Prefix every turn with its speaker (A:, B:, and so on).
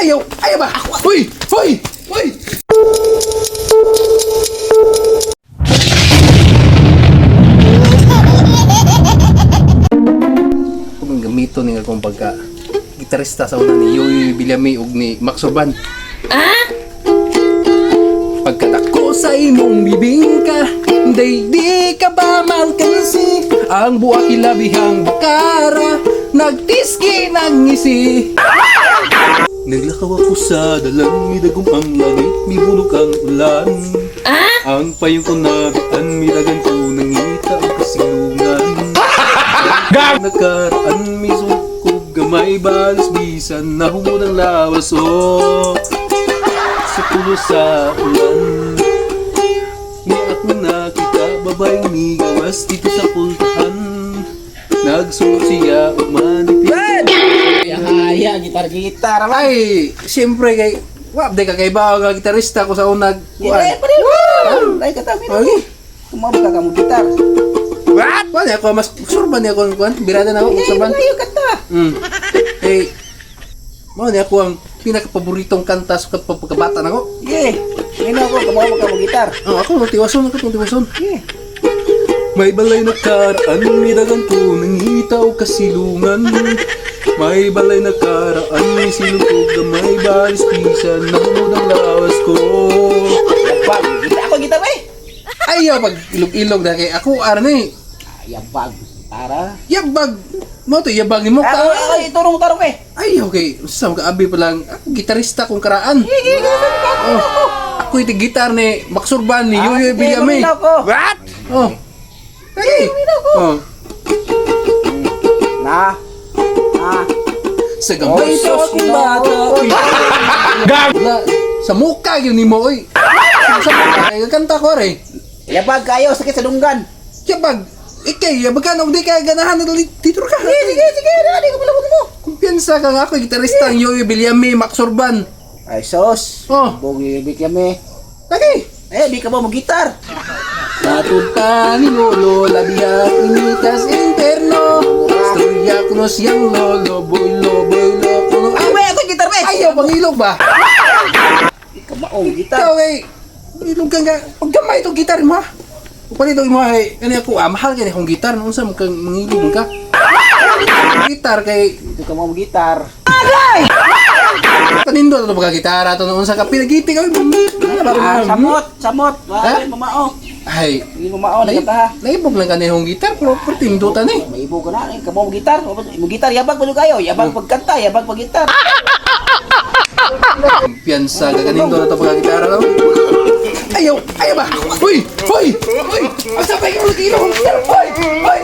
A: Ayaw! Ayaw ba? Uy! Uy! Uy! Kung gamito ni akong pagka gitarista sa una ni Yoyoy Villame ug ni Max Urban. Pagkatako sa imong bibingka, di ka ba malkansi? Ang buwak ilabihang bakara, nagtiski ng ngisi. Naglakaw ako sa dalang, midagong ang langit, mibulok ang ulan. Ang payong ko nabitan, midagan ko nangita ang kasilungan. Nakaraan, misukog gamay, balis bisan, nahumod ang lawas, oh. Sa pulo sa ulan, niyak mo nakita, babaeng migawas dito sa pultahan. Nagsuot siya o manipit.
B: Haya, gitar-gitar.
A: Ay, siyempre kay wap de ka kay bawa ka gitarista ko sa unag.
B: Ay, pare. Ay, katabi na.
A: Okay.
B: Kumabot ka mo gitar.
A: What? Wala ako mas surban niya ko kuan. Birada na ako surban.
B: Ay, kata.
A: Eh, mo ni ako ang pinaka-paboritong kanta sa pagkabata nako.
B: Ye. Ngino ako kumabot ka mo gitar.
A: Oh, ako tiwason ako tiwason.
B: Ye.
A: May balay na karaan, midagan ko nangitaw kasilungan. May balay na karaan, may silugog na may balis pisan, nahumod ang lawas ko.
B: Yabag. Ako gitar ba eh?
A: Ayaw pag ilog-ilog na kay ako arne.
B: Yabag. Tara.
A: Yabag mo to yabag ni mo ka.
B: Ay, turong-turong eh.
A: Ayaw kay sa mga abi pa lang ako gitarista kong karaan. Oh, ako iti gitar ni Max Urban ni Yoyoy Villame.
B: What?
A: Oh. Hey. Oh.
B: Na.
A: Sa gamay sa akong bata. Sa mukha yun ni mo oy. Sa kanta ko re.
B: Yabag kayo sakit sa dunggan.
A: Yabag. Ikay, yabag ka nung di ka ganahan na dito ka.
B: Sige, dali ko palabot mo.
A: Kumpiyansa ka nga ako, gitarista ang Yoyoy Villame, Max Urban.
B: Ay, sos.
A: Oh.
B: Bugi kami.
A: Lagi.
B: Eh, di ka ba mo gitar?
A: Natunta ni Lolo, labiya initas interno. Storya kuno siyang lolo, boy lo kuno.
B: Ay, may ako gitar ba eh?
A: Ayaw, pangilog ba?
B: Di ka maong gitar.
A: Ikaw eh, ilog ka nga. Pagkamay itong gitar mo ha. Pagpalito mo eh, kani ako, mahal kani akong gitar. Nung saan kang mangilog ka? Gitar kay...
B: Di ka maong gitar.
A: Kanindo ito pagka-gitara ito noon sa kapinagiti ka.
B: Samot. Ay, mamao.
A: Ay,
B: Hindi mamao, nagkata ha.
A: naibog lang kani akong gitar, pero pertindutan eh.
B: May ibo ka na, ka mo gitar. Mo gitar, yabag pa kayo. Yabag pagkanta, yabag pag gitar.
A: Piyansa ka kanindo na ito pagka-gitara no? Ayaw! Ayaw ba? Uy! Uy! Uy! Ang sabay ka ulit ilaw! Uy! Uy!